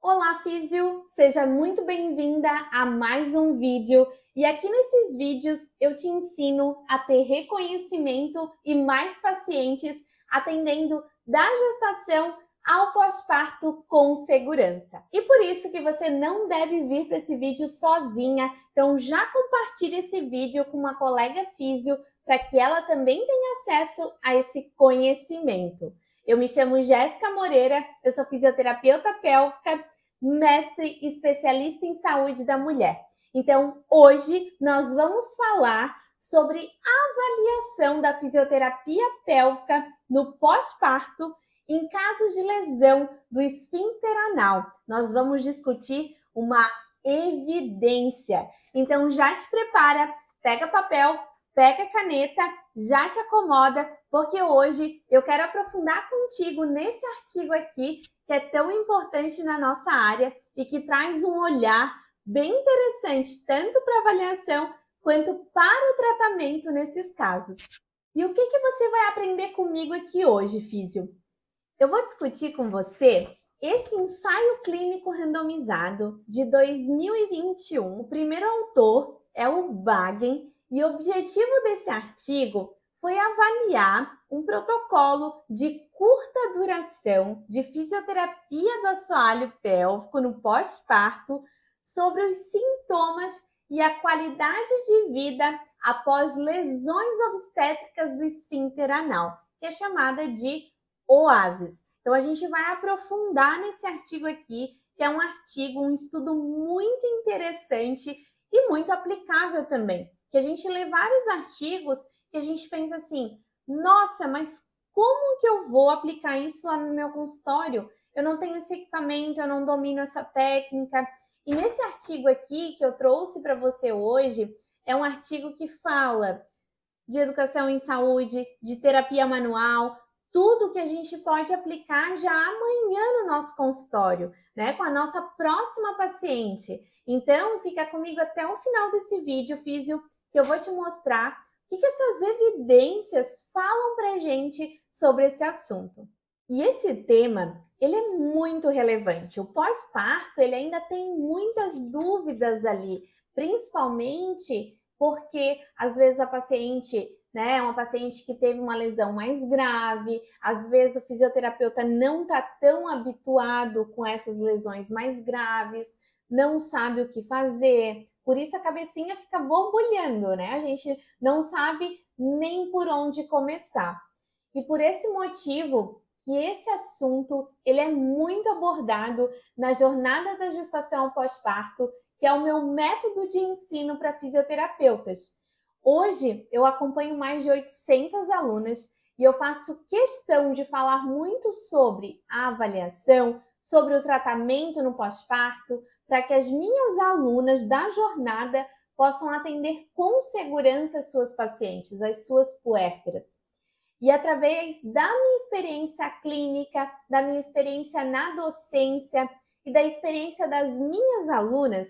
Olá, Físio! Seja muito bem-vinda a mais um vídeo. E aqui nesses vídeos eu te ensino a ter reconhecimento e mais pacientes atendendo da gestação ao pós-parto com segurança. E por isso que você não deve vir para esse vídeo sozinha. Então já compartilhe esse vídeo com uma colega físio para que ela também tenha acesso a esse conhecimento. Eu me chamo Jéssica Moreira, eu sou fisioterapeuta pélvica, mestre especialista em saúde da mulher. Então, hoje nós vamos falar sobre a avaliação da fisioterapia pélvica no pós-parto em casos de lesão do esfíncter anal. Nós vamos discutir uma evidência. Então, já te prepara, pega papel, pega caneta, já te acomoda, porque hoje eu quero aprofundar contigo nesse artigo aqui, que é tão importante na nossa área e que traz um olhar bem interessante, tanto para avaliação quanto para o tratamento nesses casos. E o que você vai aprender comigo aqui hoje, Físio? Eu vou discutir com você esse ensaio clínico randomizado de 2021. O primeiro autor é o Bagen, e o objetivo desse artigo foi avaliar um protocolo de curta duração de fisioterapia do assoalho pélvico no pós-parto sobre os sintomas e a qualidade de vida após lesões obstétricas do esfíncter anal, que é chamada de OASES. Então, a gente vai aprofundar nesse artigo aqui, que é um artigo, um estudo muito interessante e muito aplicável também. Que a gente lê vários artigos que a gente pensa assim, nossa, mas como que eu vou aplicar isso lá no meu consultório? Eu não tenho esse equipamento, eu não domino essa técnica. E nesse artigo aqui que eu trouxe para você hoje, é um artigo que fala de educação em saúde, de terapia manual, tudo que a gente pode aplicar já amanhã no nosso consultório, né? Com a nossa próxima paciente. Então, fica comigo até o final desse vídeo, Físio, que eu vou te mostrar o que essas evidências falam pra gente sobre esse assunto. E esse tema, ele é muito relevante. O pós-parto, ele ainda tem muitas dúvidas ali, principalmente porque às vezes a paciente, né, é uma paciente que teve uma lesão mais grave, às vezes o fisioterapeuta não está tão habituado com essas lesões mais graves, não sabe o que fazer, por isso a cabecinha fica borbulhando, né? A gente não sabe nem por onde começar. E por esse motivo que esse assunto ele é muito abordado na jornada da gestação ao pós-parto, que é o meu método de ensino para fisioterapeutas. Hoje eu acompanho mais de 800 alunas e eu faço questão de falar muito sobre a avaliação, sobre o tratamento no pós-parto, para que as minhas alunas da jornada possam atender com segurança as suas pacientes, as suas puérperas. E através da minha experiência clínica, da minha experiência na docência e da experiência das minhas alunas,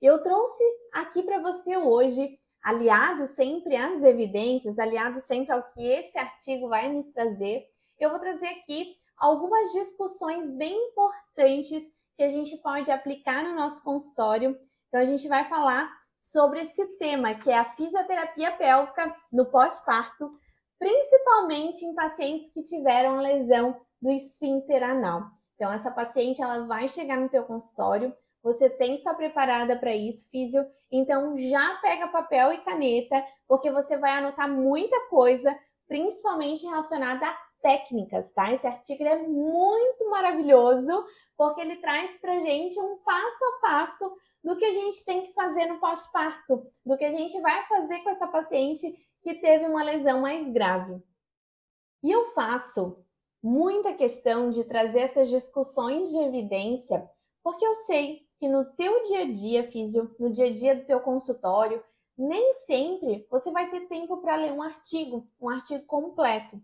eu trouxe aqui para você hoje, aliado sempre às evidências, aliado sempre ao que esse artigo vai nos trazer, eu vou trazer aqui algumas discussões bem importantes que a gente pode aplicar no nosso consultório. Então, a gente vai falar sobre esse tema, que é a fisioterapia pélvica no pós-parto, principalmente em pacientes que tiveram lesão do esfíncter anal. Então, essa paciente ela vai chegar no teu consultório, você tem que estar preparada para isso, físio. Então, já pega papel e caneta, porque você vai anotar muita coisa, principalmente relacionada a técnicas, tá? Esse artigo é muito maravilhoso, porque ele traz pra gente um passo a passo do que a gente tem que fazer no pós-parto, do que a gente vai fazer com essa paciente que teve uma lesão mais grave. E eu faço muita questão de trazer essas discussões de evidência, porque eu sei que no teu dia a dia, físio, no dia a dia do teu consultório, nem sempre você vai ter tempo para ler um artigo completo.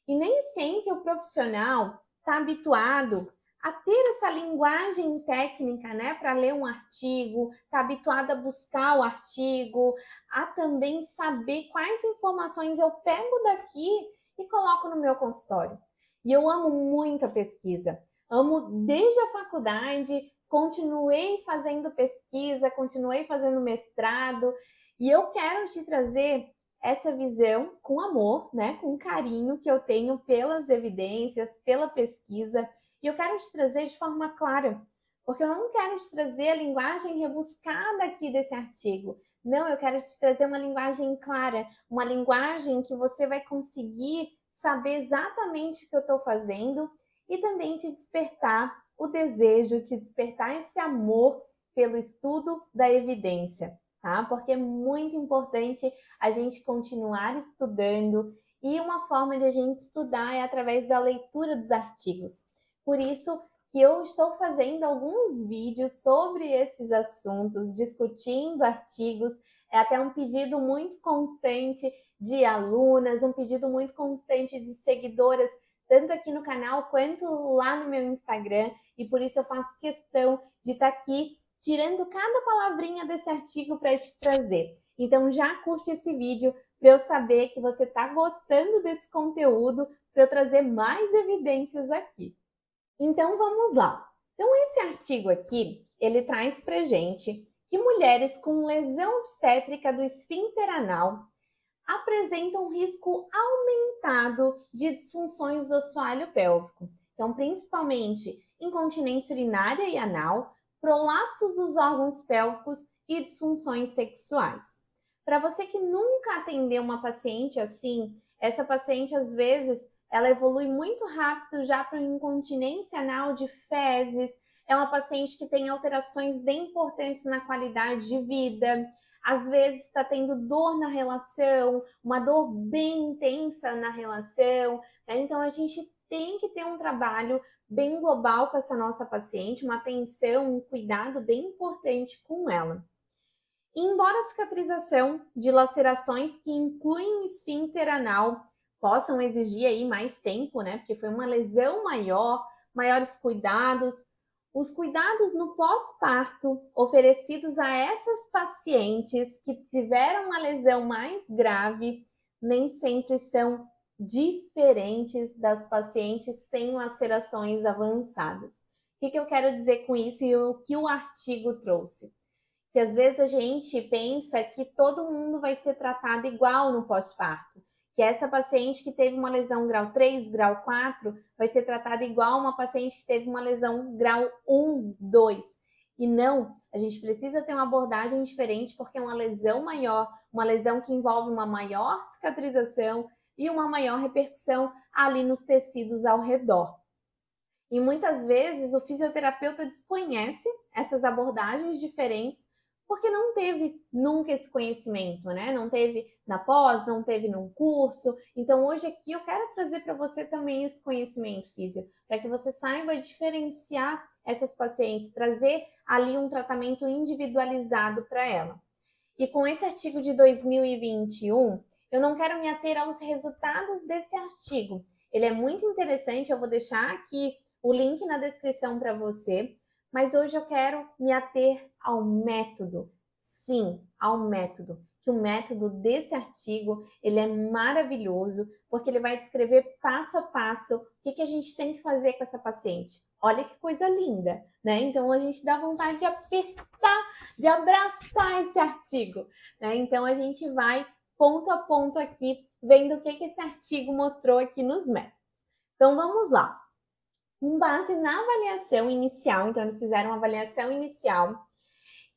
E nem sempre o profissional está habituado a ter essa linguagem técnica, né, para ler um artigo, está habituado a buscar o artigo, a também saber quais informações eu pego daqui e coloco no meu consultório. E eu amo muito a pesquisa, amo desde a faculdade continuei fazendo pesquisa, continuei fazendo mestrado, e eu quero te trazer essa visão com amor, né, com carinho que eu tenho pelas evidências, pela pesquisa, e eu quero te trazer de forma clara, porque eu não quero te trazer a linguagem rebuscada aqui desse artigo. Não, eu quero te trazer uma linguagem clara, uma linguagem que você vai conseguir saber exatamente o que eu estou fazendo e também te despertar o desejo, te despertar esse amor pelo estudo da evidência, tá? Porque é muito importante a gente continuar estudando e uma forma de a gente estudar é através da leitura dos artigos. Por isso que eu estou fazendo alguns vídeos sobre esses assuntos, discutindo artigos, é até um pedido muito constante de alunas, um pedido muito constante de seguidoras, tanto aqui no canal quanto lá no meu Instagram, e por isso eu faço questão de estar aqui tirando cada palavrinha desse artigo para te trazer. Então já curte esse vídeo para eu saber que você está gostando desse conteúdo, para eu trazer mais evidências aqui. Então vamos lá. Então esse artigo aqui, ele traz pra gente que mulheres com lesão obstétrica do esfíncter anal apresentam risco aumentado de disfunções do assoalho pélvico. Então, principalmente incontinência urinária e anal, prolapsos dos órgãos pélvicos e disfunções sexuais. Para você que nunca atendeu uma paciente assim, essa paciente às vezes ela evolui muito rápido já para incontinência anal de fezes, é uma paciente que tem alterações bem importantes na qualidade de vida, às vezes está tendo dor na relação, uma dor bem intensa na relação, né? Então a gente tem que ter um trabalho bem global com essa nossa paciente, uma atenção, um cuidado bem importante com ela. E embora a cicatrização de lacerações que incluem o esfíncter anal possam exigir aí mais tempo, né? Porque foi uma lesão maior, maiores cuidados. Os cuidados no pós-parto oferecidos a essas pacientes que tiveram uma lesão mais grave nem sempre são diferentes das pacientes sem lacerações avançadas. O que eu quero dizer com isso e o que o artigo trouxe? Que às vezes a gente pensa que todo mundo vai ser tratado igual no pós-parto, que essa paciente que teve uma lesão grau 3, grau 4, vai ser tratada igual uma paciente que teve uma lesão grau 1, 2. E não, a gente precisa ter uma abordagem diferente porque é uma lesão maior, uma lesão que envolve uma maior cicatrização e uma maior repercussão ali nos tecidos ao redor. E muitas vezes o fisioterapeuta desconhece essas abordagens diferentes porque não teve nunca esse conhecimento, né? Não teve na pós, não teve num curso. Então hoje aqui eu quero trazer para você também esse conhecimento físio, para que você saiba diferenciar essas pacientes, trazer ali um tratamento individualizado para ela. E com esse artigo de 2021, eu não quero me ater aos resultados desse artigo. Ele é muito interessante, eu vou deixar aqui o link na descrição para você, mas hoje eu quero me ater ao método. Sim, ao método. Que o método desse artigo, ele é maravilhoso, porque ele vai descrever passo a passo o que a gente tem que fazer com essa paciente. Olha que coisa linda, né? Então a gente dá vontade de apertar, de abraçar esse artigo, né? Então a gente vai ponto a ponto aqui, vendo o que esse artigo mostrou aqui nos métodos. Então vamos lá. Com base na avaliação inicial, então eles fizeram uma avaliação inicial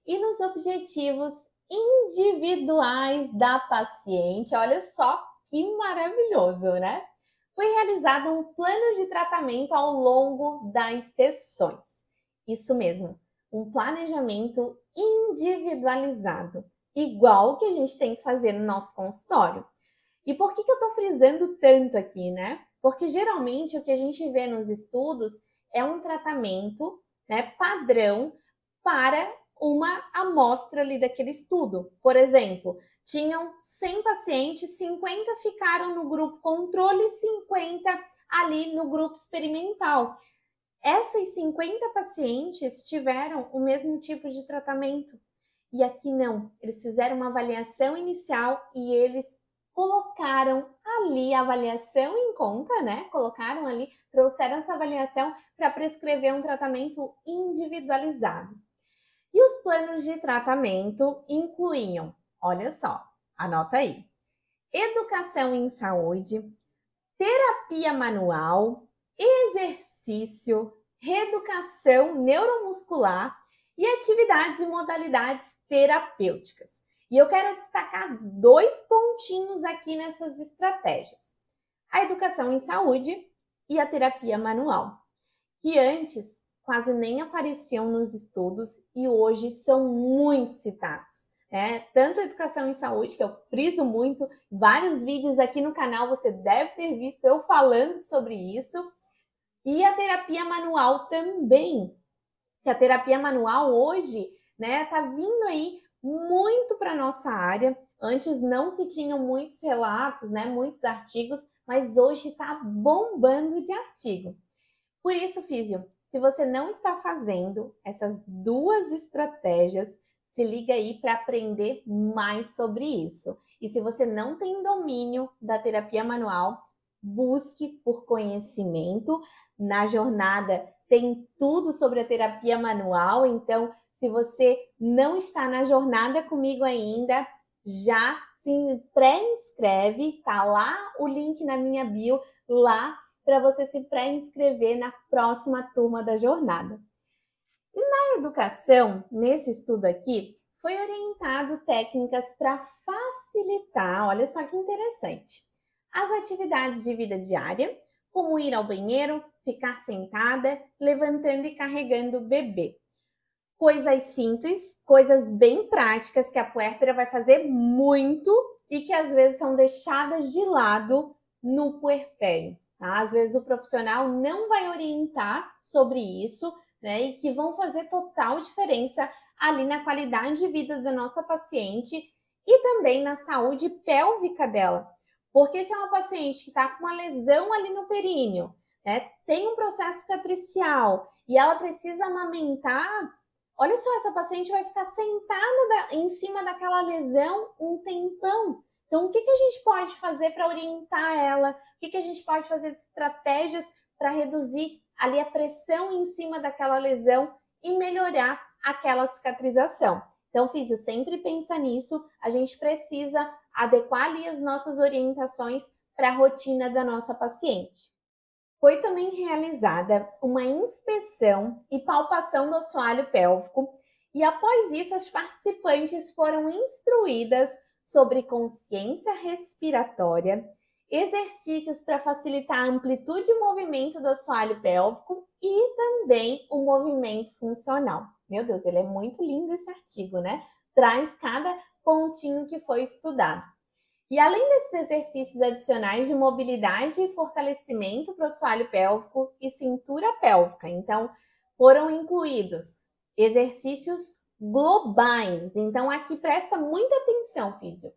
e nos objetivos individuais da paciente, olha só que maravilhoso, né? Foi realizado um plano de tratamento ao longo das sessões. Isso mesmo, um planejamento individualizado, igual que a gente tem que fazer no nosso consultório. E por que eu estou frisando tanto aqui, né? Porque geralmente o que a gente vê nos estudos é um tratamento, né, padrão para uma amostra ali daquele estudo. Por exemplo, tinham 100 pacientes, 50 ficaram no grupo controle e 50 ali no grupo experimental. Essas 50 pacientes tiveram o mesmo tipo de tratamento. E aqui não, eles fizeram uma avaliação inicial e eles colocaram ali a avaliação em conta, né? Colocaram ali, trouxeram essa avaliação para prescrever um tratamento individualizado. E os planos de tratamento incluíam, olha só, anota aí, educação em saúde, terapia manual, exercício, reeducação neuromuscular e atividades e modalidades terapêuticas. E eu quero destacar 2 pontinhos aqui nessas estratégias: a educação em saúde e a terapia manual, que antes quase nem apareciam nos estudos e hoje são muito citados. Tanto a educação em saúde, que eu friso muito, vários vídeos aqui no canal você deve ter visto eu falando sobre isso, e a terapia manual também, que a terapia manual hoje tá vindo aí muito para a nossa área. Antes não se tinham muitos relatos, muitos artigos, mas hoje está bombando de artigo. Por isso, físio, se você não está fazendo essas 2 estratégias, se liga aí para aprender mais sobre isso. E se você não tem domínio da terapia manual, busque por conhecimento. Na jornada tem tudo sobre a terapia manual, então se você não está na jornada comigo ainda, já se pré-inscreve, tá lá o link na minha bio, lá para você se pré-inscrever na próxima turma da jornada. E na educação, nesse estudo aqui, foi orientado técnicas para facilitar, olha só que interessante, as atividades de vida diária, como ir ao banheiro, ficar sentada, levantando e carregando o bebê. Coisas simples, coisas bem práticas que a puérpera vai fazer muito e que às vezes são deixadas de lado no puerpério. Tá? Às vezes o profissional não vai orientar sobre isso, e que vão fazer total diferença ali na qualidade de vida da nossa paciente e também na saúde pélvica dela. Porque se é uma paciente que está com uma lesão ali no períneo, tem um processo cicatricial e ela precisa amamentar, olha só, essa paciente vai ficar sentada em cima daquela lesão um tempão. Então, o que a gente pode fazer para orientar ela? O que a gente pode fazer de estratégias para reduzir ali a pressão em cima daquela lesão e melhorar aquela cicatrização? Então, físio, sempre pensa nisso. A gente precisa adequar ali as nossas orientações para a rotina da nossa paciente. Foi também realizada uma inspeção e palpação do assoalho pélvico e após isso as participantes foram instruídas sobre consciência respiratória, exercícios para facilitar a amplitude e movimento do assoalho pélvico e também o movimento funcional. Meu Deus, ele é muito lindo esse artigo, Traz cada pontinho que foi estudado. E além desses exercícios adicionais de mobilidade e fortalecimento para o assoalho pélvico e cintura pélvica, então foram incluídos exercícios globais. Então aqui presta muita atenção, físio.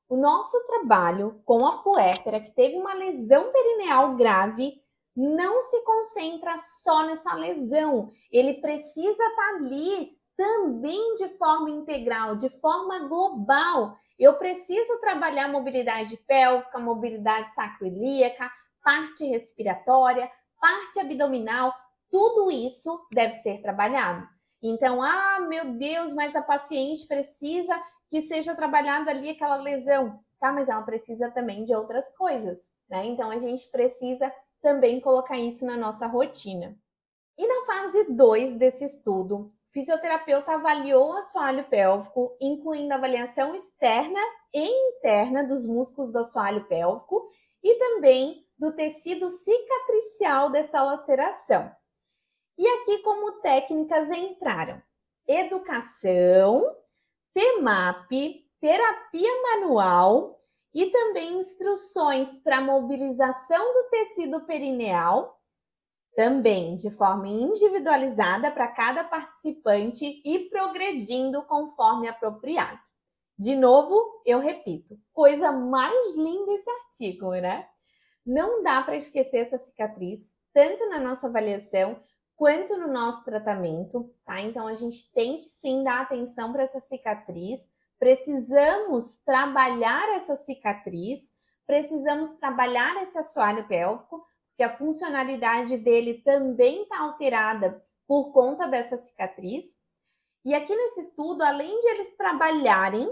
O nosso trabalho com a puérpera que teve uma lesão perineal grave não se concentra só nessa lesão. Ele precisa estar ali também de forma integral, de forma global. Eu preciso trabalhar mobilidade pélvica, mobilidade sacroiliaca, parte respiratória, parte abdominal, tudo isso deve ser trabalhado. Então, meu Deus, mas a paciente precisa que seja trabalhada ali aquela lesão. Tá, mas ela precisa também de outras coisas, Então, a gente precisa também colocar isso na nossa rotina. E na fase 2 desse estudo, o fisioterapeuta avaliou o assoalho pélvico, incluindo avaliação externa e interna dos músculos do assoalho pélvico e também do tecido cicatricial dessa laceração. E aqui como técnicas entraram educação, TEMAP, terapia manual e também instruções para mobilização do tecido perineal, também de forma individualizada para cada participante e progredindo conforme apropriado. De novo, eu repito, coisa mais linda esse artigo, Não dá para esquecer essa cicatriz, tanto na nossa avaliação quanto no nosso tratamento, tá? Então, a gente tem que sim dar atenção para essa cicatriz, precisamos trabalhar essa cicatriz, precisamos trabalhar esse assoalho pélvico, porque a funcionalidade dele também está alterada por conta dessa cicatriz. E aqui nesse estudo, além de eles trabalharem,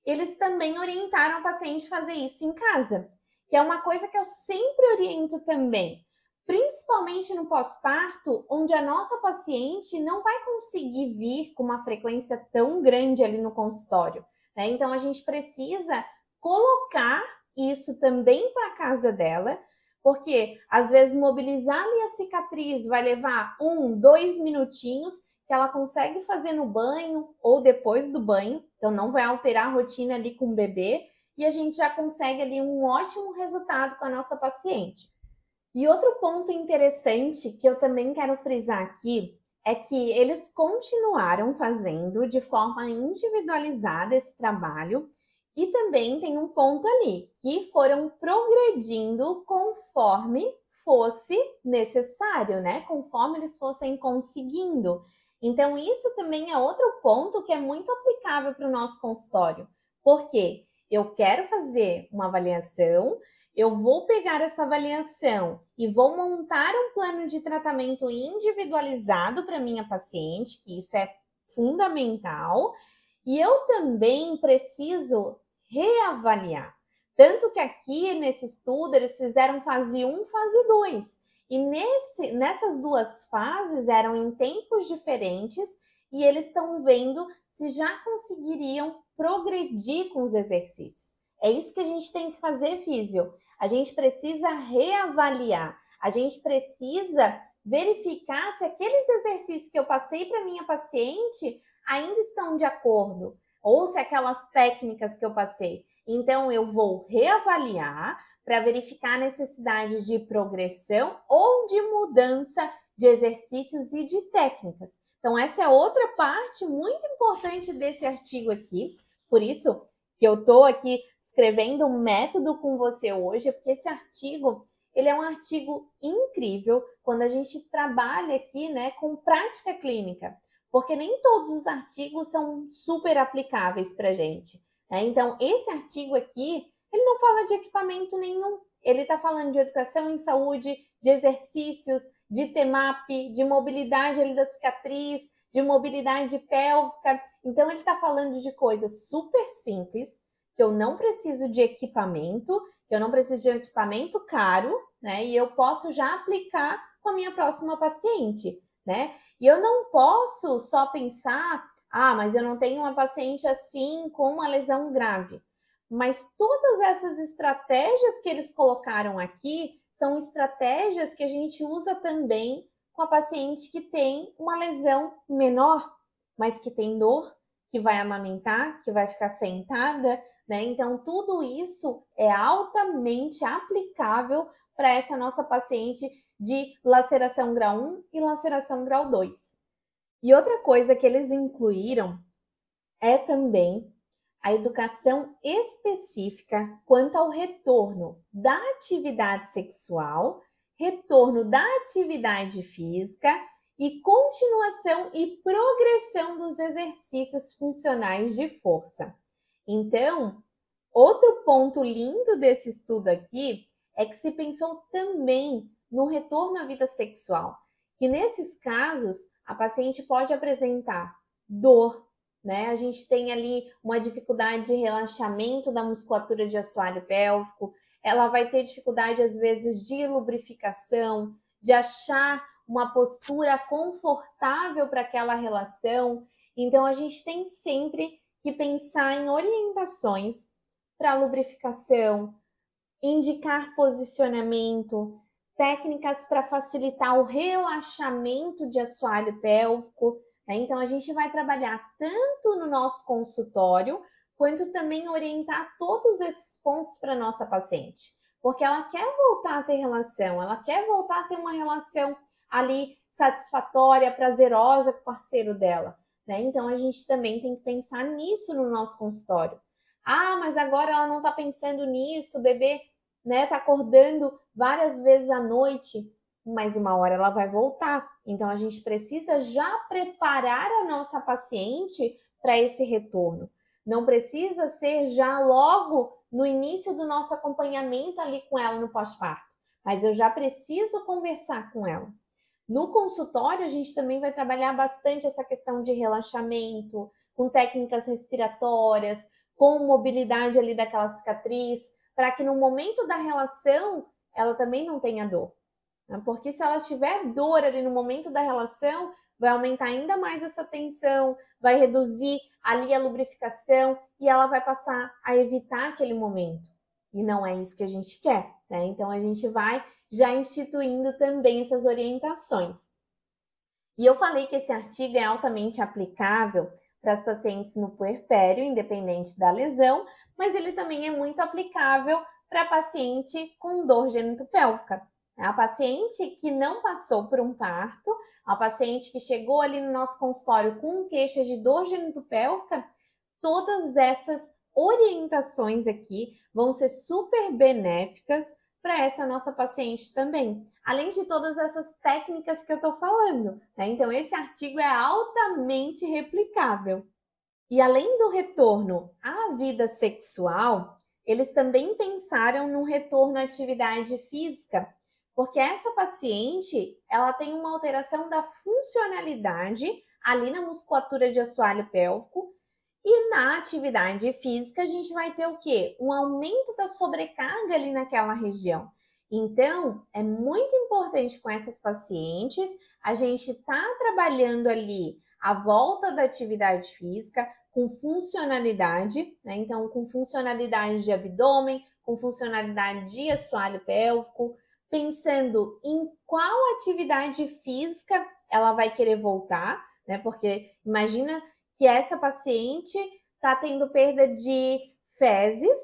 eles também orientaram a paciente a fazer isso em casa, que é uma coisa que eu sempre oriento também, principalmente no pós-parto, onde a nossa paciente não vai conseguir vir com uma frequência tão grande ali no consultório, né? Então, a gente precisa colocar isso também para a casa dela, porque às vezes mobilizar ali a cicatriz vai levar 1, 2 minutinhos, que ela consegue fazer no banho ou depois do banho, então não vai alterar a rotina ali com o bebê, e a gente já consegue ali um ótimo resultado com a nossa paciente. E outro ponto interessante que eu também quero frisar aqui é que eles continuaram fazendo de forma individualizada esse trabalho e também tem um ponto ali, que foram progredindo conforme fosse necessário, né? Conforme eles fossem conseguindo. Então, isso também é outro ponto que é muito aplicável para o nosso consultório. Porque eu quero fazer uma avaliação, eu vou pegar essa avaliação e vou montar um plano de tratamento individualizado para minha paciente, que isso é fundamental, e eu também preciso reavaliar. Tanto que aqui nesse estudo eles fizeram fase 1, fase 2. E nessas duas fases eram em tempos diferentes e eles estão vendo se já conseguiriam progredir com os exercícios. É isso que a gente tem que fazer, físio. A gente precisa reavaliar, a gente precisa verificar se aqueles exercícios que eu passei para minha paciente ainda estão de acordo, ou se aquelas técnicas que eu passei. Então, eu vou reavaliar para verificar a necessidade de progressão ou de mudança de exercícios e de técnicas. Então, essa é outra parte muito importante desse artigo aqui. Por isso que eu estou aqui escrevendo um método com você hoje, porque esse artigo, ele é um artigo incrível quando a gente trabalha aqui, né, com prática clínica, porque nem todos os artigos são super aplicáveis para a gente, né? Então, esse artigo aqui, ele não fala de equipamento nenhum, ele está falando de educação em saúde, de exercícios, de TEMAP, de mobilidade ali da cicatriz, de mobilidade pélvica. Então, ele está falando de coisas super simples, que eu não preciso de equipamento, que eu não preciso de um equipamento caro, né? E eu posso já aplicar com a minha próxima paciente, né? E eu não posso só pensar, mas eu não tenho uma paciente assim com uma lesão grave. Mas todas essas estratégias que eles colocaram aqui são estratégias que a gente usa também com a paciente que tem uma lesão menor, mas que tem dor, que vai amamentar, que vai ficar sentada, né? Então, tudo isso é altamente aplicável para essa nossa paciente de laceração grau 1 e laceração grau 2. E outra coisa que eles incluíram é também a educação específica quanto ao retorno da atividade sexual, retorno da atividade física e continuação e progressão dos exercícios funcionais de força. Então, outro ponto lindo desse estudo aqui é que se pensou também no retorno à vida sexual, que nesses casos a paciente pode apresentar dor, né? A gente tem ali uma dificuldade de relaxamento da musculatura de assoalho pélvico, ela vai ter dificuldade às vezes de lubrificação, de achar uma postura confortável para aquela relação. Então, a gente tem sempre que pensar em orientações para lubrificação, indicar posicionamento, técnicas para facilitar o relaxamento de assoalho pélvico, né? Então, a gente vai trabalhar tanto no nosso consultório, quanto também orientar todos esses pontos para a nossa paciente. Porque ela quer voltar a ter relação, ela quer voltar a ter uma relação ali satisfatória, prazerosa com o parceiro dela, né? Então, a gente também tem que pensar nisso no nosso consultório. Mas agora ela não está pensando nisso, o bebê, né, tá acordando várias vezes à noite, mas uma hora ela vai voltar. Então, a gente precisa já preparar a nossa paciente para esse retorno. Não precisa ser já logo no início do nosso acompanhamento ali com ela no pós-parto, mas eu já preciso conversar com ela. No consultório, a gente também vai trabalhar bastante essa questão de relaxamento, com técnicas respiratórias, com mobilidade ali daquela cicatriz, para que no momento da relação ela também não tenha dor. Porque se ela tiver dor ali no momento da relação, vai aumentar ainda mais essa tensão, vai reduzir ali a lubrificação e ela vai passar a evitar aquele momento. E não é isso que a gente quer, né? Então a gente vai já instituindo também essas orientações. E eu falei que esse artigo é altamente aplicável para as pacientes no puerpério, independente da lesão, mas ele também é muito aplicável para a paciente com dor genitopélvica. A paciente que não passou por um parto, a paciente que chegou ali no nosso consultório com queixa de dor genitopélvica, todas essas orientações aqui vão ser super benéficas para essa nossa paciente também, além de todas essas técnicas que eu estou falando, né? Então, esse artigo é altamente replicável. E além do retorno à vida sexual, eles também pensaram no retorno à atividade física, porque essa paciente, ela tem uma alteração da funcionalidade ali na musculatura de assoalho pélvico, e na atividade física a gente vai ter o quê? Um aumento da sobrecarga ali naquela região. Então, é muito importante com essas pacientes a gente trabalhando ali a volta da atividade física com funcionalidade, né? Então, com funcionalidade de abdômen, com funcionalidade de assoalho pélvico, pensando em qual atividade física ela vai querer voltar, né? Porque imagina que essa paciente está tendo perda de fezes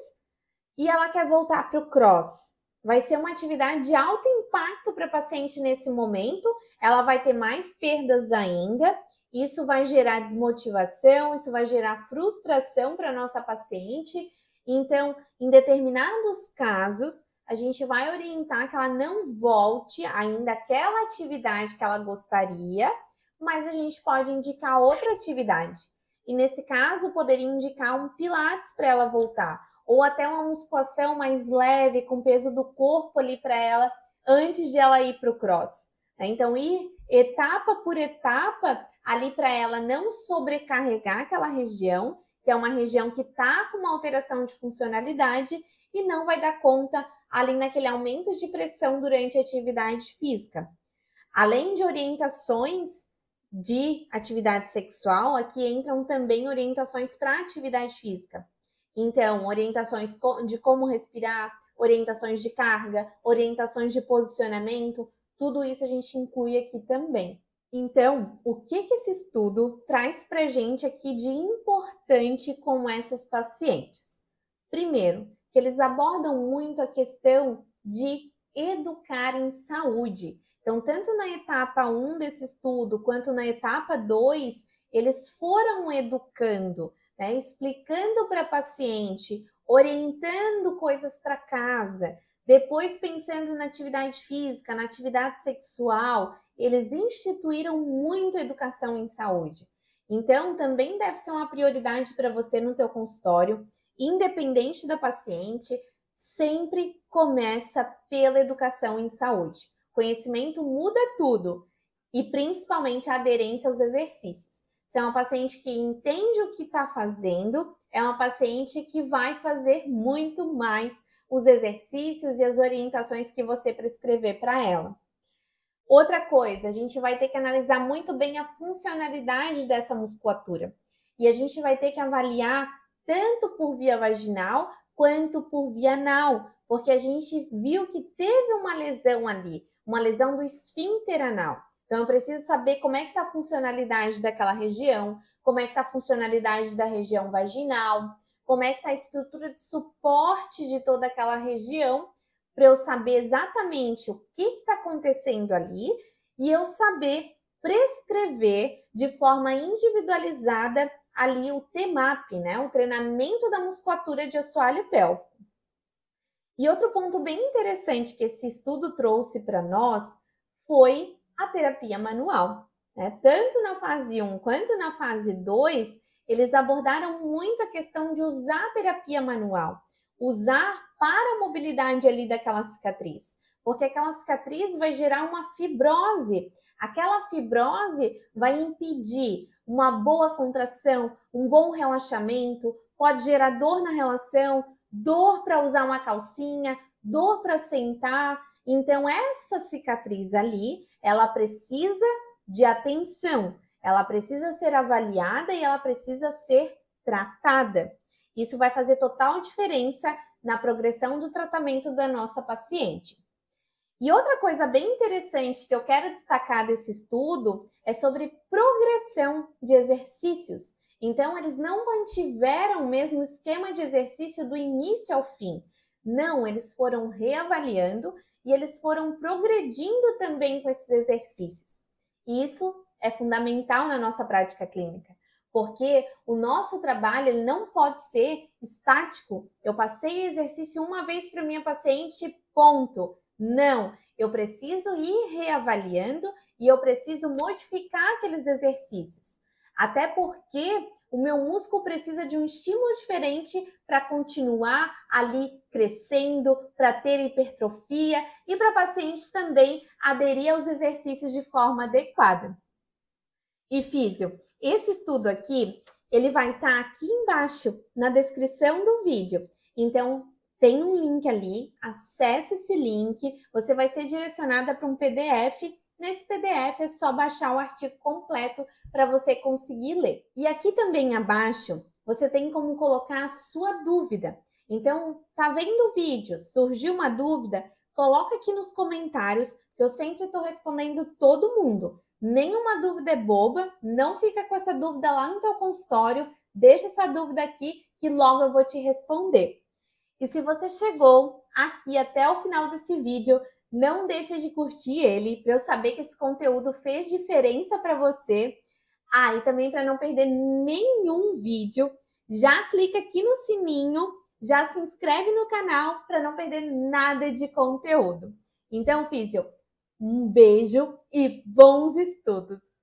e ela quer voltar para o cross. Vai ser uma atividade de alto impacto para a paciente nesse momento, ela vai ter mais perdas ainda, isso vai gerar desmotivação, isso vai gerar frustração para a nossa paciente. Então, em determinados casos, a gente vai orientar que ela não volte ainda àquela atividade que ela gostaria, mas a gente pode indicar outra atividade. E nesse caso, poderia indicar um pilates para ela voltar, ou até uma musculação mais leve, com peso do corpo ali para ela, antes de ela ir para o cross. Então, ir etapa por etapa ali para ela não sobrecarregar aquela região, que é uma região que está com uma alteração de funcionalidade e não vai dar conta ali naquele aumento de pressão durante a atividade física. Além de orientações de atividade sexual, aqui entram também orientações para atividade física. Então, orientações de como respirar, orientações de carga, orientações de posicionamento, tudo isso a gente inclui aqui também. Então, o que esse estudo traz para a gente aqui de importante com essas pacientes? Primeiro, que eles abordam muito a questão de educar em saúde. Então, tanto na etapa 1 desse estudo, quanto na etapa 2, eles foram educando, né? Explicando para a paciente, orientando coisas para casa, depois pensando na atividade física, na atividade sexual, eles instituíram muito educação em saúde. Então, também deve ser uma prioridade para você no teu consultório, independente da paciente, sempre começa pela educação em saúde. Conhecimento muda tudo e principalmente a aderência aos exercícios. Se é uma paciente que entende o que está fazendo, é uma paciente que vai fazer muito mais os exercícios e as orientações que você prescrever para ela. Outra coisa, a gente vai ter que analisar muito bem a funcionalidade dessa musculatura. E a gente vai ter que avaliar tanto por via vaginal quanto por via anal, porque a gente viu que teve uma lesão ali, uma lesão do esfíncter anal. Então, eu preciso saber como é que está a funcionalidade daquela região, como é que está a funcionalidade da região vaginal, como é que está a estrutura de suporte de toda aquela região, para eu saber exatamente o que está acontecendo ali e eu saber prescrever de forma individualizada ali o TMAP, né? O treinamento da musculatura de assoalho pélvico. E outro ponto bem interessante que esse estudo trouxe para nós foi a terapia manual, né? Tanto na fase 1 quanto na fase 2, eles abordaram muito a questão de usar a terapia manual, usar para a mobilidade ali daquela cicatriz, porque aquela cicatriz vai gerar uma fibrose. Aquela fibrose vai impedir uma boa contração, um bom relaxamento, pode gerar dor na relação, dor para usar uma calcinha, dor para sentar. Então, essa cicatriz ali, ela precisa de atenção, ela precisa ser avaliada e ela precisa ser tratada. Isso vai fazer total diferença na progressão do tratamento da nossa paciente. E outra coisa bem interessante que eu quero destacar desse estudo é sobre progressão de exercícios. Então, eles não mantiveram o mesmo esquema de exercício do início ao fim. Não, eles foram reavaliando e eles foram progredindo também com esses exercícios. Isso é fundamental na nossa prática clínica, porque o nosso trabalho ele não pode ser estático. Eu passei o exercício uma vez para minha paciente, ponto. Não, eu preciso ir reavaliando e eu preciso modificar aqueles exercícios. Até porque o meu músculo precisa de um estímulo diferente para continuar ali crescendo, para ter hipertrofia e para a paciente também aderir aos exercícios de forma adequada. E físio, esse estudo aqui, ele vai estar aqui embaixo na descrição do vídeo. Então, tem um link ali, acesse esse link, você vai ser direcionada para um PDF. Nesse PDF é só baixar o artigo completo para você conseguir ler. E aqui também abaixo, você tem como colocar a sua dúvida. Então, tá vendo o vídeo, surgiu uma dúvida? Coloca aqui nos comentários, que eu sempre estou respondendo todo mundo. Nenhuma dúvida é boba, não fica com essa dúvida lá no teu consultório, deixa essa dúvida aqui que logo eu vou te responder. E se você chegou aqui até o final desse vídeo, não deixa de curtir ele para eu saber que esse conteúdo fez diferença para você. E também para não perder nenhum vídeo, já clica aqui no sininho, já se inscreve no canal para não perder nada de conteúdo. Então, físio, um beijo e bons estudos!